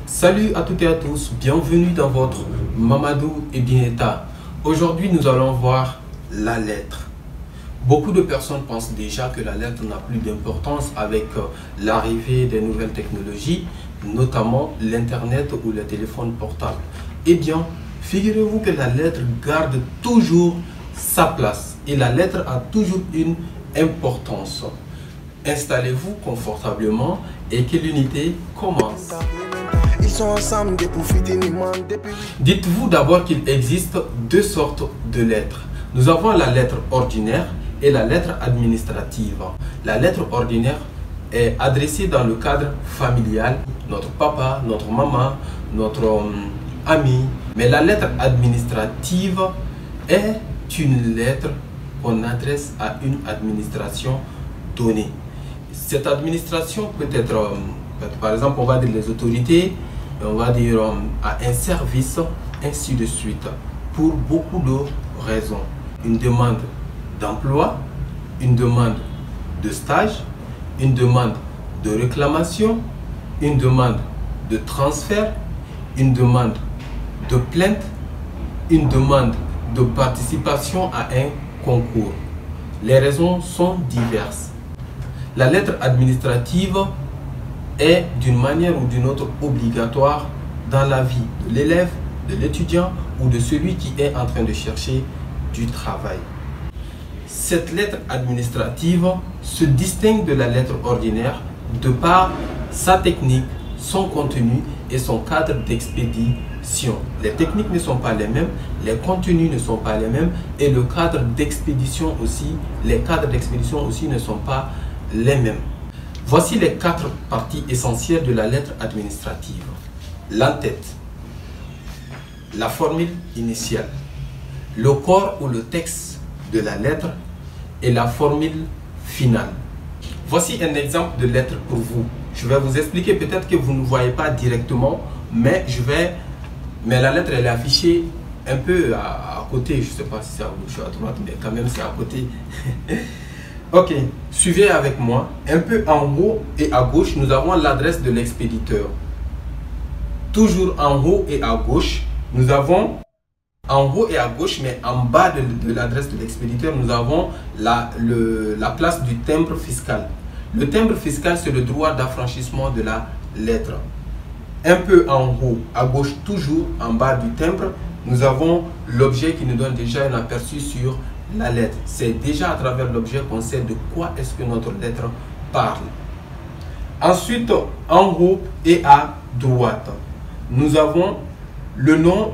Salut à toutes et à tous, bienvenue dans votre Mamadou et Bineta. Aujourd'hui, nous allons voir la lettre. Beaucoup de personnes pensent déjà que la lettre n'a plus d'importance avec l'arrivée des nouvelles technologies, notamment l'Internet ou le téléphone portable. Eh bien, figurez-vous que la lettre garde toujours sa place et la lettre a toujours une importance. Installez-vous confortablement et que l'unité commence. Ils sont ensemble depuis finiment depuis. Dites-vous d'abord qu'il existe deux sortes de lettres. Nous avons la lettre ordinaire et la lettre administrative. La lettre ordinaire est adressée dans le cadre familial, notre papa, notre maman, notre ami. Mais la lettre administrative est une lettre qu'on adresse à une administration donnée. Cette administration peut être, par exemple, on va dire les autorités, on va dire à un service, ainsi de suite, pour beaucoup de raisons. Une demande d'emploi, une demande de stage, une demande de réclamation, une demande de transfert, une demande de plainte, une demande de participation à un concours. Les raisons sont diverses. La lettre administrative est d'une manière ou d'une autre obligatoire dans la vie de l'élève, de l'étudiant ou de celui qui est en train de chercher du travail. Cette lettre administrative se distingue de la lettre ordinaire de par sa technique, son contenu et son cadre d'expédition. Les techniques ne sont pas les mêmes, les contenus ne sont pas les mêmes et le cadre d'expédition aussi, les cadres d'expédition aussi ne sont pas les mêmes. Voici les 4 parties essentielles de la lettre administrative. L'entête, la formule initiale, le corps ou le texte de la lettre et la formule finale. Voici un exemple de lettre pour vous. Je vais vous expliquer, peut-être que vous ne voyez pas directement, mais la lettre elle est affichée un peu à côté. Je ne sais pas si c'est à gauche ou à droite, mais quand même c'est à côté. Ok, suivez avec moi. Un peu en haut et à gauche, nous avons l'adresse de l'expéditeur. Toujours en haut et à gauche, nous avons en haut et à gauche, mais en bas de l'adresse de l'expéditeur, nous avons la place du timbre fiscal. Le timbre fiscal, c'est le droit d'affranchissement de la lettre. Un peu en haut à gauche, toujours en bas du timbre, nous avons l'objet qui nous donne déjà un aperçu sur la lettre. C'est déjà à travers l'objet qu'on sait de quoi est-ce que notre lettre parle. Ensuite, en haut et à droite, nous avons le nom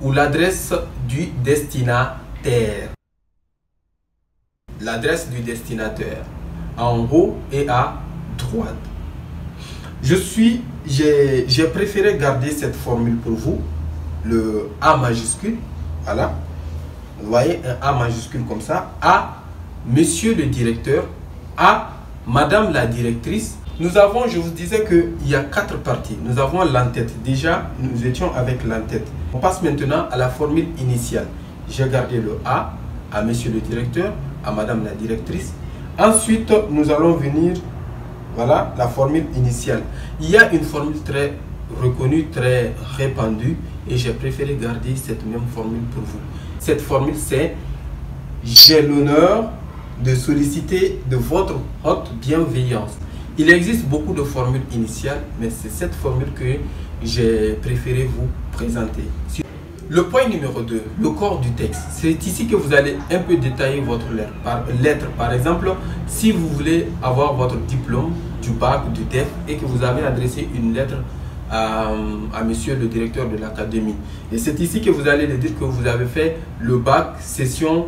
ou l'adresse du destinataire. L'adresse du destinataire, en haut et à droite. J'ai préféré garder cette formule pour vous, le A majuscule, voilà. Vous voyez un A majuscule comme ça, à monsieur le directeur, à madame la directrice. Nous avons, je vous disais qu'il y a 4 parties. Nous avons l'entête. Déjà, nous étions avec l'entête. On passe maintenant à la formule initiale. J'ai gardé le A, à monsieur le directeur, à madame la directrice. Ensuite, nous allons venir, voilà, la formule initiale. Il y a une formule très reconnue, très répandue, et j'ai préféré garder cette même formule pour vous. Cette formule, c'est « J'ai l'honneur de solliciter de votre haute bienveillance ». Il existe beaucoup de formules initiales, mais c'est cette formule que j'ai préféré vous présenter. Le point numéro 2, le corps du texte. C'est ici que vous allez un peu détailler votre lettre. Par exemple, si vous voulez avoir votre diplôme du bac, du DEF, et que vous avez adressé une lettre à monsieur le directeur de l'académie. Et c'est ici que vous allez lui dire que vous avez fait le bac session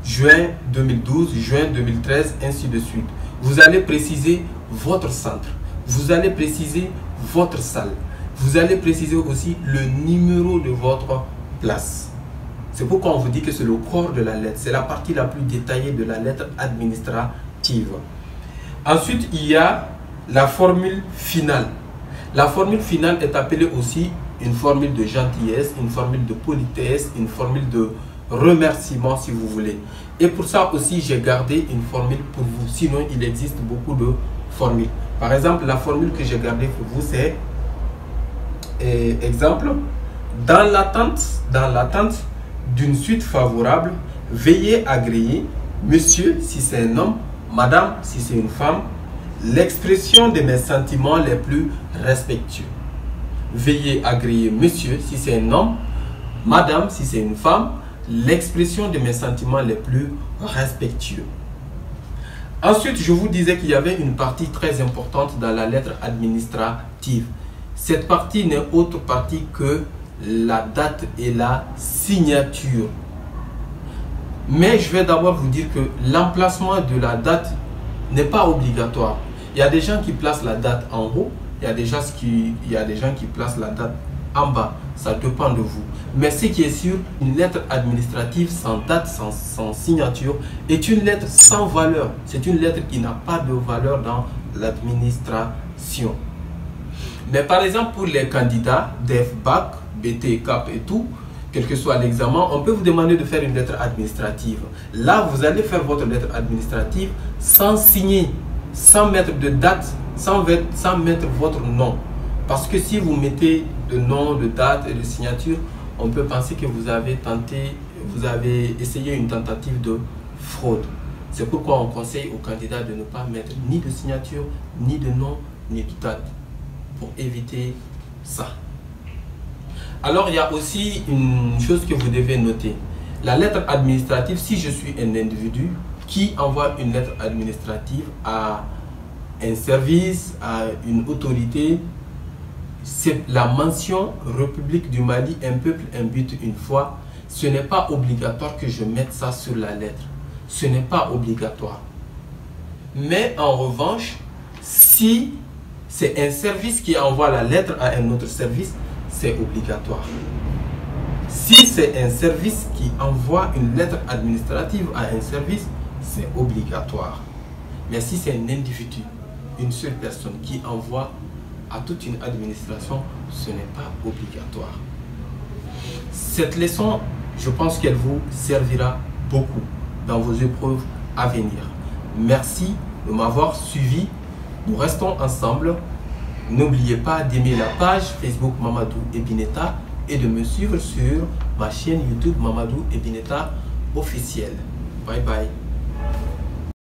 juin 2012, juin 2013, ainsi de suite. Vous allez préciser votre centre, vous allez préciser votre salle, vous allez préciser aussi le numéro de votre place. C'est pourquoi on vous dit que c'est le corps de la lettre, c'est la partie la plus détaillée de la lettre administrative. Ensuite, il y a la formule finale. La formule finale est appelée aussi une formule de gentillesse, une formule de politesse, une formule de remerciement si vous voulez. Et pour ça aussi, j'ai gardé une formule pour vous. Sinon, il existe beaucoup de formules. Par exemple, la formule que j'ai gardée pour vous, c'est exemple, dans l'attente d'une suite favorable, veuillez agréer monsieur si c'est un homme, madame si c'est une femme, l'expression de mes sentiments les plus respectueux. Veuillez agréer monsieur si c'est un homme, madame si c'est une femme, l'expression de mes sentiments les plus respectueux. Ensuite, je vous disais qu'il y avait une partie très importante dans la lettre administrative. Cette partie n'est autre partie que la date et la signature. Mais je vais d'abord vous dire que l'emplacement de la date n'est pas obligatoire. Il y a des gens qui placent la date en haut, il y a des gens qui placent la date en bas. Ça dépend de vous. Mais ce qui est sûr, une lettre administrative sans date, sans signature, est une lettre sans valeur. C'est une lettre qui n'a pas de valeur dans l'administration. Mais par exemple, pour les candidats DEF, BAC, BT, CAP et tout, quel que soit l'examen, on peut vous demander de faire une lettre administrative. Là, vous allez faire votre lettre administrative sans signer, sans mettre de date, sans mettre votre nom. Parce que si vous mettez de nom, de date et de signature, on peut penser que vous avez essayé une tentative de fraude. C'est pourquoi on conseille aux candidats de ne pas mettre ni de signature, ni de nom, ni de date, pour éviter ça. Alors, il y a aussi une chose que vous devez noter. La lettre administrative, si je suis un individu qui envoie une lettre administrative à un service, à une autorité, c'est la mention République du Mali, un peuple, un but, une foi. Ce n'est pas obligatoire que je mette ça sur la lettre. Ce n'est pas obligatoire. Mais en revanche, si c'est un service qui envoie la lettre à un autre service, c'est obligatoire. Si c'est un service qui envoie une lettre administrative à un service, c'est obligatoire. Mais si c'est un individu, une seule personne qui envoie à toute une administration, ce n'est pas obligatoire. Cette leçon, je pense qu'elle vous servira beaucoup dans vos épreuves à venir. Merci de m'avoir suivi. Nous restons ensemble. N'oubliez pas d'aimer la page Facebook Mamadou Ebineta et de me suivre sur ma chaîne YouTube Mamadou Ebineta officiel. Bye bye.